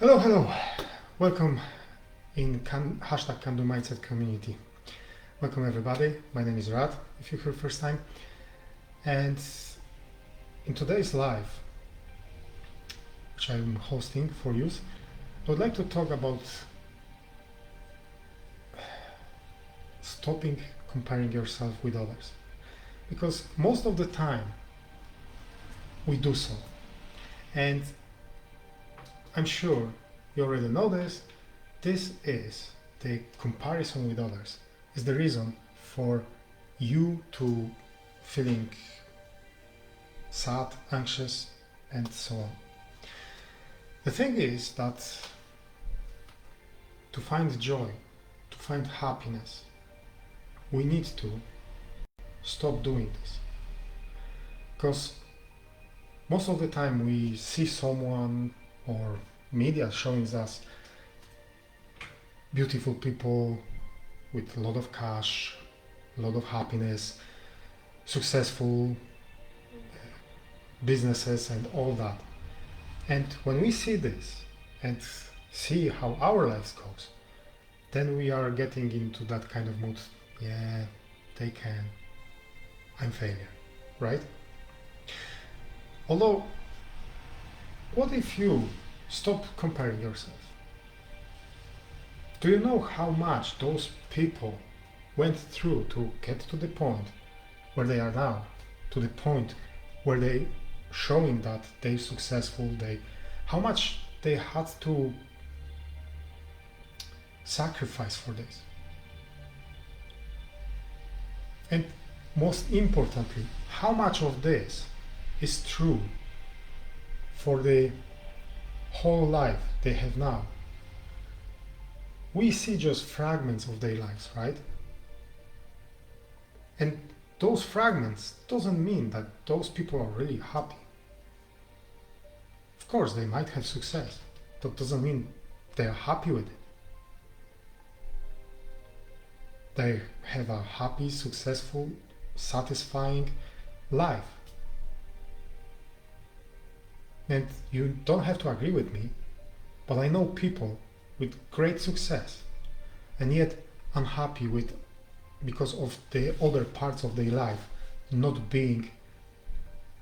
Hello, hello. Welcome in hashtag Can Do Mindset community. Welcome everybody. My name is Rad, if you're here first time. And in today's live, which I'm hosting for you, I would like to talk about stopping comparing yourself with others. Because most of the time, we do so. And I'm sure you already know this. This is the comparison with others, is the reason for you to feeling sad, anxious, and so on. The thing is that to find joy, to find happiness, we need to stop doing this. Because most of the time we see someone or media showing us beautiful people with a lot of cash, a lot of happiness, successful businesses and all that. And when we see this and see how our lives goes, then we are getting into that kind of mood. Yeah, they can. I'm failure, right? Although, what if you stop comparing yourself? Do you know how much those people went through to get to the point where they are now? To the point where they showing that they're successful, how much they had to sacrifice for this. And most importantly, how much of this is true for the whole life they have now. We see just fragments of their lives, right? And those fragments doesn't mean that those people are really happy. Of course, they might have success. That doesn't mean they are happy with it. They have a happy, successful, satisfying life. And you don't have to agree with me, but I know people with great success and yet unhappy with because of the other parts of their life not being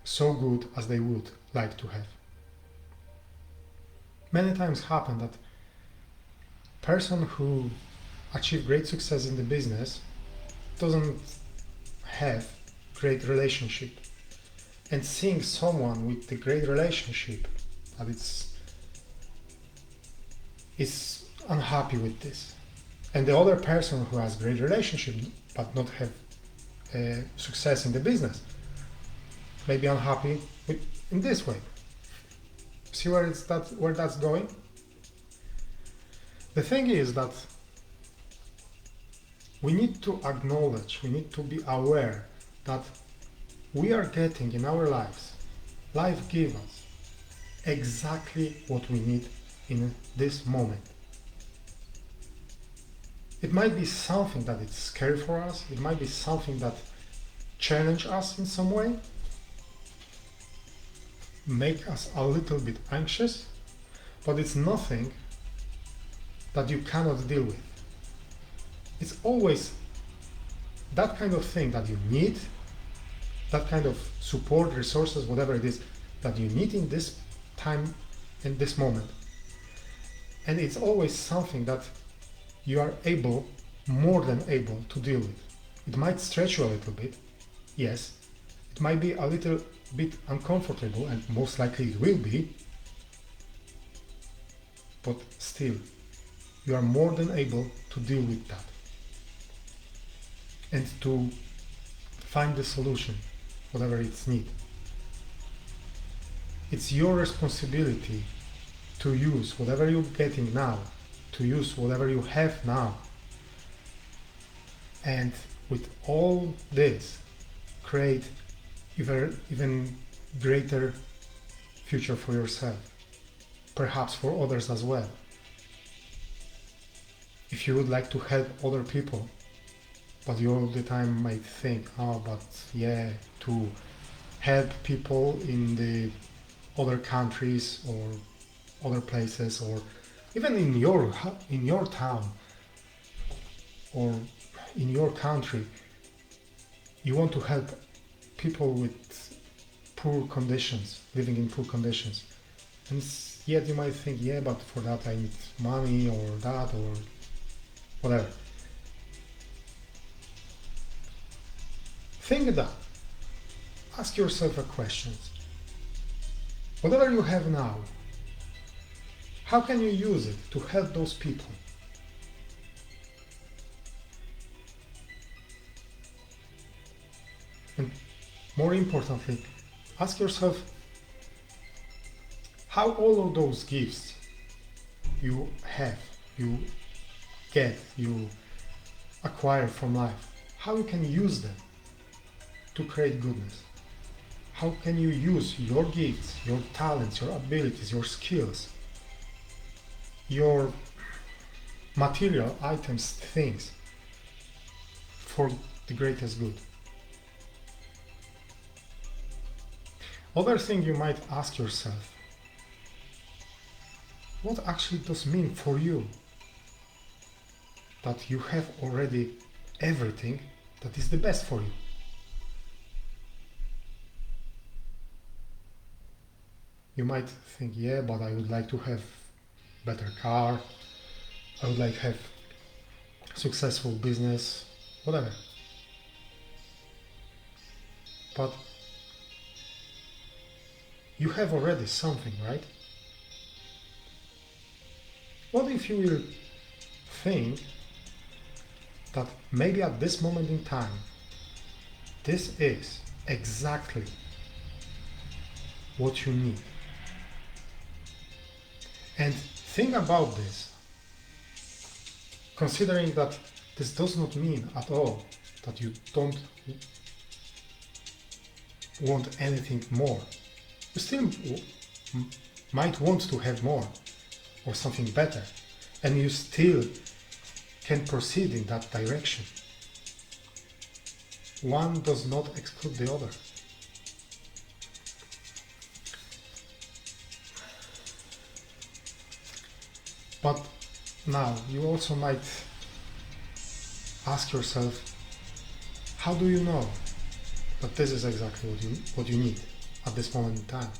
so good as they would like to have. Many times happen that person who achieve great success in the business doesn't have great relationship, and seeing someone with the great relationship that is unhappy with this, and the other person who has great relationship but not have success in the business may be unhappy with in this way. See where that's going? The thing is that we need to acknowledge, we need to be aware that we are getting in our lives, life gives us exactly what we need in this moment. It might be something that is scary for us, it might be something that challenges us in some way, make us a little bit anxious, but it's nothing that you cannot deal with. It's always that kind of thing that you need, that kind of support, resources, whatever it is that you need in this time, in this moment. And it's always something that you are able, more than able, to deal with. It might stretch you a little bit, yes. It might be a little bit uncomfortable, and most likely it will be, but still, you are more than able to deal with that and to find the solution, whatever it's need. It's your responsibility to use whatever you're getting now, to use whatever you have now, and with all this, create even greater future for yourself, perhaps for others as well. If you would like to help other people, but you all the time might think, oh, but yeah, to help people in the other countries or other places, or even in your town or in your country, you want to help people with poor conditions, living in poor conditions. And yet you might think, yeah, but for that I need money or that or whatever. Think that. Ask yourself a question. Whatever you have now, how can you use it to help those people? And more importantly, ask yourself how all of those gifts you have, you get, you acquire from life, how you can use them to create goodness. How can you use your gifts, your talents, your abilities, your skills, your material items, things, for the greatest good? Other thing you might ask yourself, what actually does mean for you that you have already everything that is the best for you? You might think, yeah, but I would like to have better car, I would like to have successful business, whatever. But you have already something, right? What if you will think that maybe at this moment in time, this is exactly what you need? And think about this, considering that this does not mean at all that you don't want anything more. You still might want to have more or something better, and you still can proceed in that direction. One does not exclude the other. But now you also might ask yourself, how do you know that this is exactly what you need at this moment in time?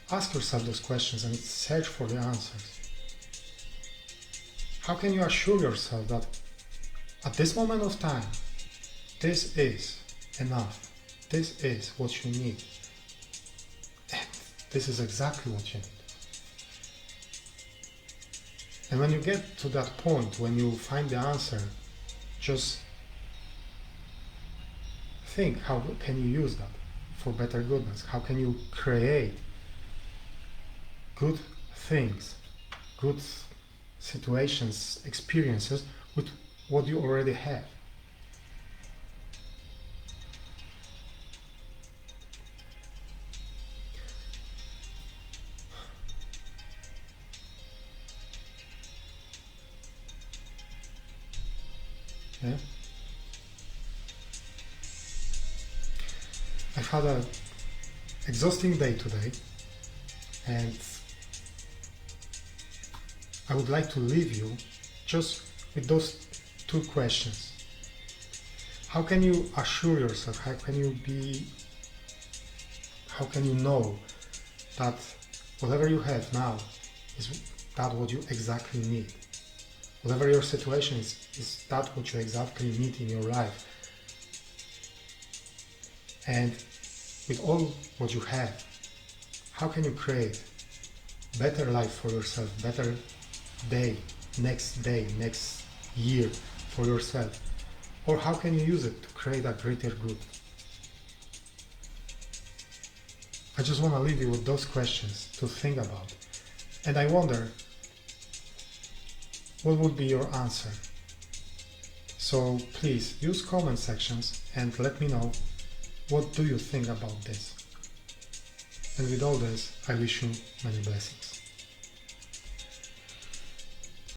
Ask yourself those questions and search for the answers. How can you assure yourself that at this moment of time, this is enough, this is what you need, and this is exactly what you need? And when you get to that point, when you find the answer, just think, how can you use that for better goodness? How can you create good things, good situations, experiences with what you already have? Yeah? I've had an exhausting day today, and I would like to leave you just with those two questions. How can you assure yourself, how can you know that whatever you have now is that what you exactly need? Whatever your situation is that what you exactly need in your life? And with all what you have, how can you create better life for yourself, better day, next year for yourself? Or how can you use it to create a greater good? I just want to leave you with those questions to think about. And I wonder, what would be your answer? So please use comment sections and let me know, what do you think about this? And with all this, I wish you many blessings.